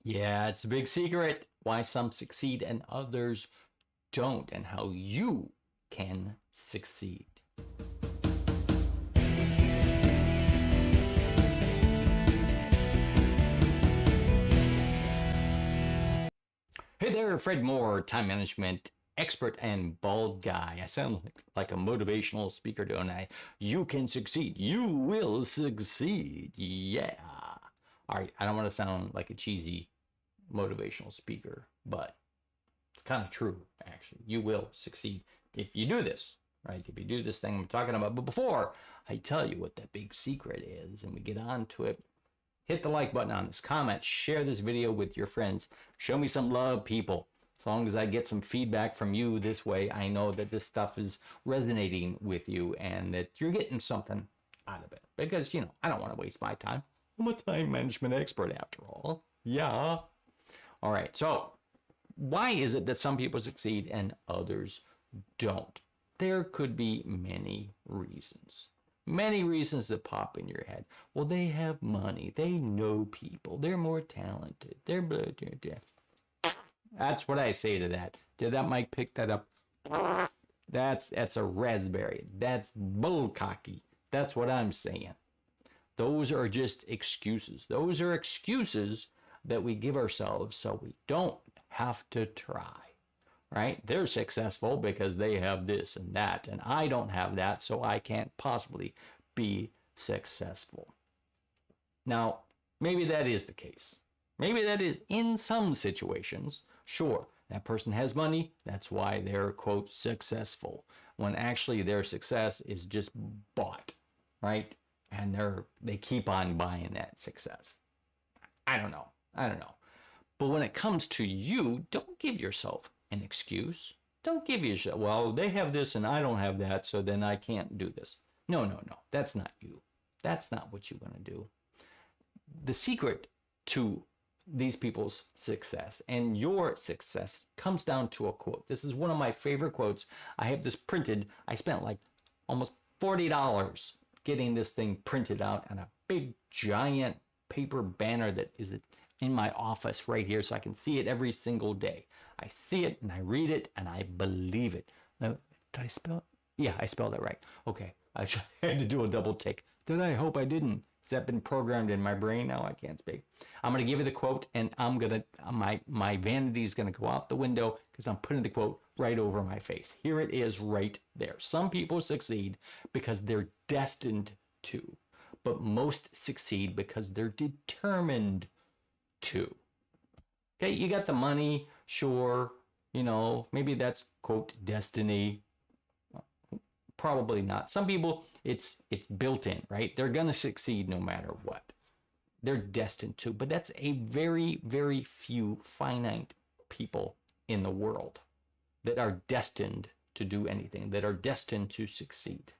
Yeah, it's a big secret why some succeed and others don't, and how you can succeed. Hey there, Fred Moore, time management expert and bald guy. I sound like a motivational speaker, don't I? You can succeed. You will succeed. Yeah. All right, I don't want to sound like a cheesy motivational speaker, but it's kind of true, actually. You will succeed if you do this, right? If you do this thing I'm talking about. But before I tell you what that big secret is and we get on to it, hit the like button on this, comment, share this video with your friends. Show me some love, people. As long as I get some feedback from you this way, I know that this stuff is resonating with you and that you're getting something out of it. Because, I don't want to waste my time. I'm a time management expert after all. Yeah. All right. So, why is it that some people succeed and others don't? There could be many reasons. Many reasons that pop in your head. Well, they have money. They know people. They're more talented. They're blah, blah, blah. That's what I say to that. Did that mic pick that up? That's a raspberry. That's bullcocky. That's what I'm saying. Those are just excuses. Those are excuses that we give ourselves so we don't have to try. Right? They're successful because they have this and that, and I don't have that, so I can't possibly be successful. Now, maybe that is the case. Maybe that is in some situations. Sure, that person has money, that's why they're, quote, successful, when actually their success is just bought, right? And they keep on buying that success. I don't know. But when it comes to you, don't give yourself an excuse. Don't give yourself, well, they have this and I don't have that, so then I can't do this. No. That's not you. That's not what you want to do. The secret to these people's success and your success comes down to a quote. This is one of my favorite quotes. I have this printed. I spent like almost $40 getting this thing printed out on a big giant paper banner that is in my office right here so I can see it every single day. I see it and I read it and I believe it. Now, did I spell it? Yeah, I spelled it right. Okay, I had to do a double take. Did I? Hope I didn't. Has that been programmed in my brain now? I can't speak. I'm going to give you the quote and my vanity is going to go out the window because I'm putting the quote right over my face. Here it is right there. Some people succeed because they're destined to, but most succeed because they're determined to. Okay, you got the money, sure, maybe that's, quote, destiny. Probably not. Some people, it's built in, right? They're going to succeed no matter what. They're destined to, but that's a very, very few finite people in the world that are destined to do anything, that are destined to succeed.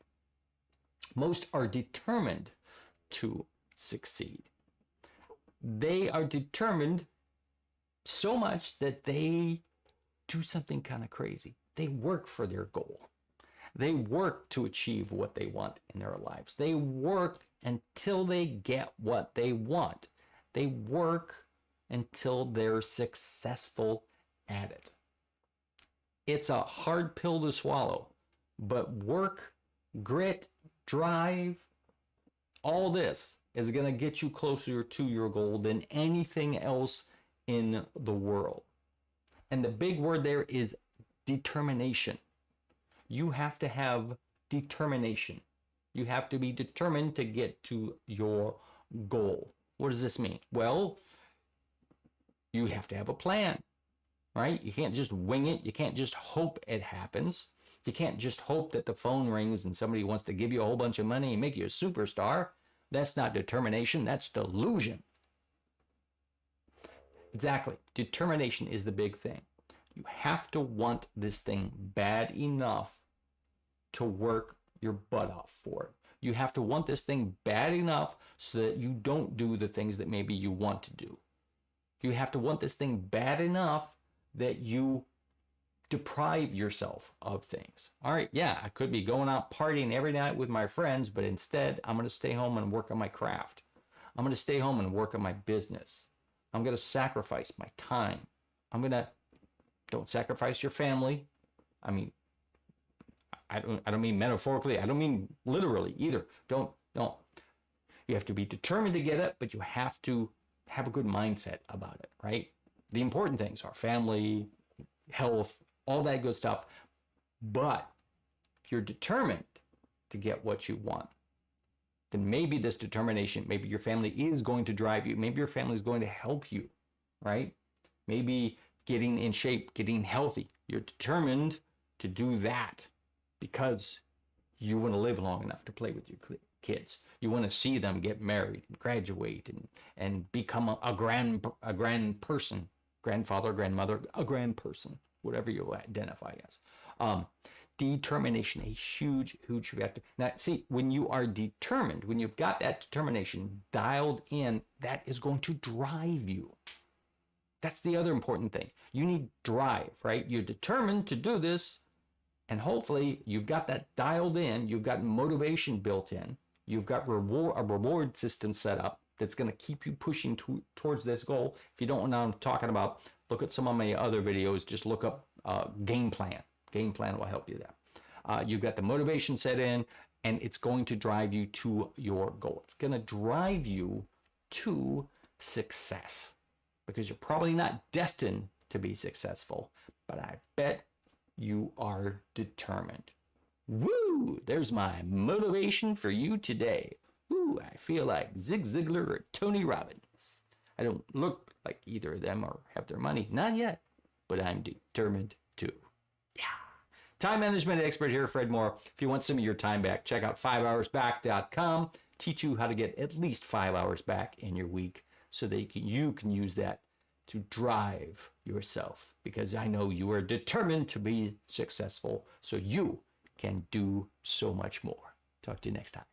Most are determined to succeed. They are determined so much that they do something kind of crazy. They work for their goal. They work to achieve what they want in their lives. They work until they get what they want. They work until they're successful at it. It's a hard pill to swallow, but work, grit, drive, all this is going to get you closer to your goal than anything else in the world. And the big word there is determination. You have to have determination. You have to be determined to get to your goal. What does this mean? Well, you have to have a plan, right? You can't just wing it. You can't just hope it happens. You can't just hope that the phone rings and somebody wants to give you a whole bunch of money and make you a superstar. That's not determination. That's delusion. Exactly. Determination is the big thing. You have to want this thing bad enough to work your butt off for it. You have to want this thing bad enough so that you don't do the things that maybe you want to do. You have to want this thing bad enough that you deprive yourself of things. All right, yeah, I could be going out partying every night with my friends, but instead I'm going to stay home and work on my craft. I'm going to stay home and work on my business. I'm going to sacrifice my time. Don't sacrifice your family. I mean, I don't mean metaphorically. I don't mean literally either. Don't. You have to be determined to get it, but you have to have a good mindset about it, right? The important things are family, health, all that good stuff. But if you're determined to get what you want, then maybe this determination, maybe your family is going to drive you. Maybe your family is going to help you, right? Maybe getting in shape, getting healthy. You're determined to do that because you want to live long enough to play with your kids. You want to see them get married, graduate, and become a grand person, grandfather, grandmother, a grand person, whatever you identify as. Determination, a huge factor. Now, see, when you are determined, when you've got that determination dialed in, that is going to drive you. That's the other important thing. You need drive, right? You're determined to do this, and hopefully you've got that dialed in, you've got motivation built in, you've got a reward system set up that's going to keep you pushing towards this goal. If you don't know what I'm talking about, look at some of my other videos. Just look up game plan. Game plan will help you there. You've got the motivation set in, and it's going to drive you to your goal. It's going to drive you to success, because you're probably not destined to be successful, but I bet you are determined. Woo! There's my motivation for you today. Woo! I feel like Zig Ziglar or Tony Robbins. I don't look like either of them or have their money. Not yet, but I'm determined to. Yeah. Time management expert here, Fred Moore. If you want some of your time back, check out 5hoursback.com. Teach you how to get at least 5 hours back in your week so that you can use that to drive yourself, because I know you are determined to be successful, so you can do so much more. Talk to you next time.